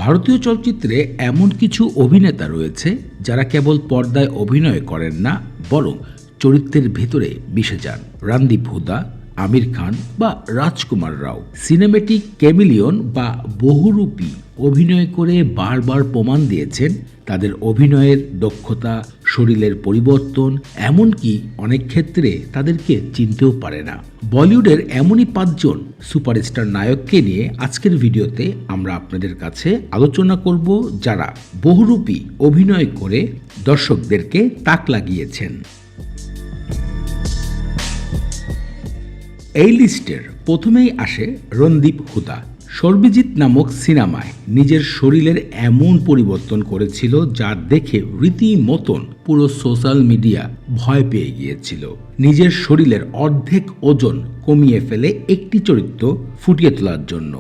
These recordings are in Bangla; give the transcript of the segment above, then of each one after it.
ভারতীয় চলচ্চিত্রে এমন কিছু অভিনেতা রয়েছে যারা কেবল পর্দায় অভিনয় করেন না, বরং চরিত্রের ভেতরে মিশে যান। রণদীপ হুডা, আমির খান বা রাজকুমার রাও সিনেমেটিক ক্যামিলিয়ন বা বহুরূপী অভিনয় করে বারবার প্রমাণ দিয়েছেন তাদের অভিনয়ের দক্ষতা, শরীরের পরিবর্তন, এমনকি অনেক ক্ষেত্রে তাদেরকে চিনতেও পারে না। বলিউডের এমনই 5 জন সুপারস্টার নায়ককে নিয়ে আজকের ভিডিওতে আমরা আপনাদের কাছে আলোচনা করব, যারা বহুরূপী অভিনয় করে দর্শকদেরকে তাক লাগিয়েছেন। এই লিস্টের প্রথমেই আসে রণদীপ হুডা। সর্বজিৎ নামক সিনেমায় নিজের শরীরের এমন পরিবর্তন করেছিল যা দেখে রীতিমতন পুরো সোশ্যাল মিডিয়া ভয় পেয়ে গিয়েছিল। নিজের শরীরের অর্ধেক ওজন কমিয়ে ফেলে একটি চরিত্র ফুটিয়ে তোলার জন্য।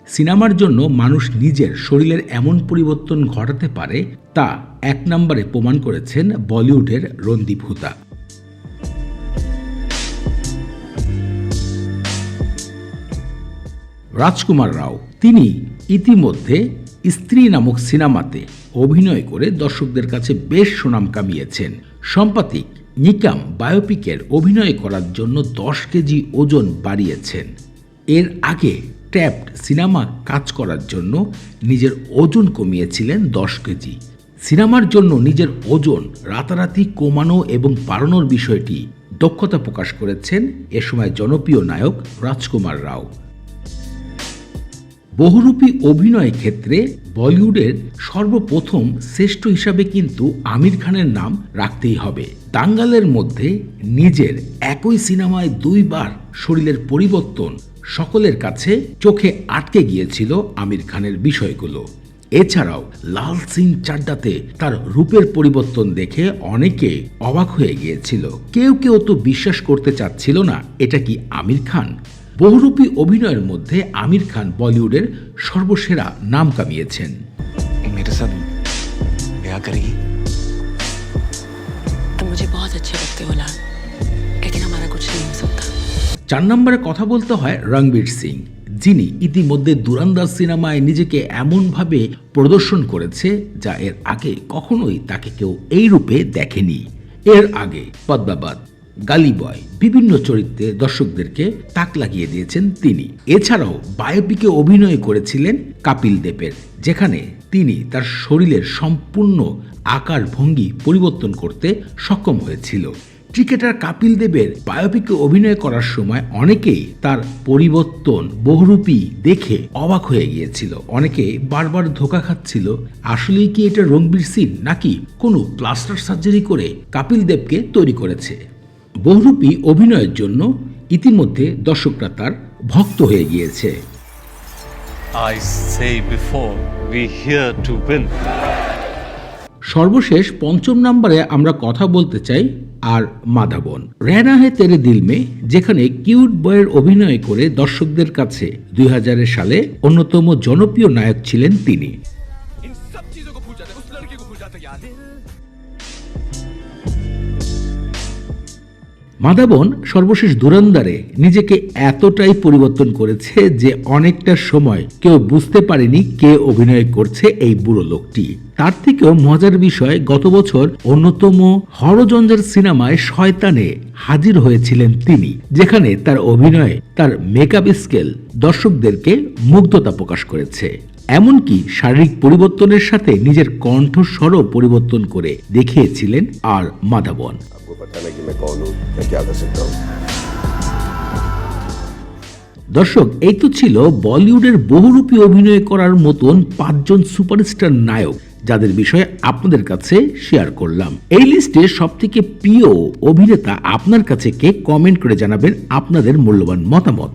সিনেমার জন্য মানুষ নিজের শরীরের এমন পরিবর্তন ঘটাতে পারে তা 1 নম্বরে প্রমাণ করেছেন বলিউডের রণদীপ হুডা। রাজকুমার রাও, তিনি ইতিমধ্যে স্ত্রী নামক সিনেমাতে অভিনয় করে দর্শকদের কাছে বেশ সুনাম কামিয়েছেন। সাম্প্রতিক নিকাম বায়োপিকের অভিনয় করার জন্য 10 কেজি ওজন বাড়িয়েছেন। এর আগে ট্র্যাপড সিনেমা কাজ করার জন্য নিজের ওজন কমিয়েছিলেন 10 কেজি। সিনেমার জন্য নিজের ওজন রাতারাতি কমানো এবং বাড়ানোর বিষয়টি দক্ষতা প্রকাশ করেছেন এ সময় জনপ্রিয় নায়ক রাজকুমার রাও। বহুরূপী অভিনয় ক্ষেত্রে বলিউডের সর্বপ্রথম শ্রেষ্ঠ হিসাবে কিন্তু আমির খানের নাম রাখতেই হবে। দাঙ্গালের মধ্যে নিজের একই সিনেমায় 2 বার শরীরের পরিবর্তন সকলের কাছে চোখে আটকে গিয়েছিল আমির খানের বিষয়গুলো। এছাড়াও লাল সিং চাড্ডাতে তার রূপের পরিবর্তন দেখে অনেকে অবাক হয়ে গিয়েছিল। কেউ তো বিশ্বাস করতে চাচ্ছিল না এটা কি আমির খান। বহুরূপী অভিনয়ের মধ্যে আমির খান বলিউডের সর্বসেরা নাম কামিয়েছেন। 4 নম্বরে কথা বলতে হয় রণবীর সিং, যিনি ইতিমধ্যে ধুরন্ধর সিনেমায় নিজেকে এমনভাবে প্রদর্শন করেছে যা এর আগে কখনোই তাকে কেউ এই রূপে দেখেনি। এর আগে পদ্মাবত, গালি বয় বিভিন্ন চরিত্রে দর্শকদেরকে তাক লাগিয়ে দিয়েছেন তিনি। এছাড়াও বায়োপিকে অভিনয় করেছিলেন কপিল দেবের, যেখানে তিনি তার শরীরের সম্পূর্ণ আকার ভঙ্গি পরিবর্তন করতে সক্ষম হয়েছিল। ক্রিকেটার কপিল দেবের বায়োপিকে অভিনয় করার সময় অনেকেই তার পরিবর্তন বহুরূপী দেখে অবাক হয়ে গিয়েছিল। অনেকে বারবার ধোঁকা খাচ্ছিল, আসলেই কি এটা রণবীর সিং নাকি কোনো প্লাস্টার সার্জারি করে কপিল দেবকে তৈরি করেছে। বহুরূপী অভিনয়ের জন্য ইতিমধ্যে দর্শকরা তার ভক্ত হয়ে গিয়েছে। সর্বশেষ 5ম নম্বরে আমরা কথা বলতে চাই আর মাধবন। রহনা হে তেরে দিল মে, যেখানে কিউট বয়ের অভিনয় করে দর্শকদের কাছে 2000 সালে অন্যতম জনপ্রিয় নায়ক ছিলেন তিনি। মাধবন সর্বশেষ ধুরন্ধরে নিজেকে এতটাই পরিবর্তন করেছে যে অনেকটা সময় কেউ বুঝতে পারেনি কে অভিনয় করছে এই বুড়ো লোকটি। তার থেকেও মজার বিষয়, গত বছর অন্যতম হরজঞ্জার সিনেমায় শয়তানে হাজির হয়েছিলেন তিনি, যেখানে তার অভিনয়, তার মেকআপ স্কেল দর্শকদেরকে মুগ্ধতা প্রকাশ করেছে। এমনকি শারীরিক পরিবর্তনের সাথে নিজের কণ্ঠস্বরও পরিবর্তন করে দেখিয়েছিলেন আর মাধবন। দর্শক, এই তো ছিল বলিউডের বহুরূপী অভিনয় করার মতন 5 জন সুপারস্টার নায়ক, যাদের বিষয়ে আপনাদের কাছে শেয়ার করলাম। এই লিস্টে সবথেকে প্রিয় অভিনেতা আপনার কাছে কে? কমেন্ট করে জানাবেন আপনাদের মূল্যবান মতামত।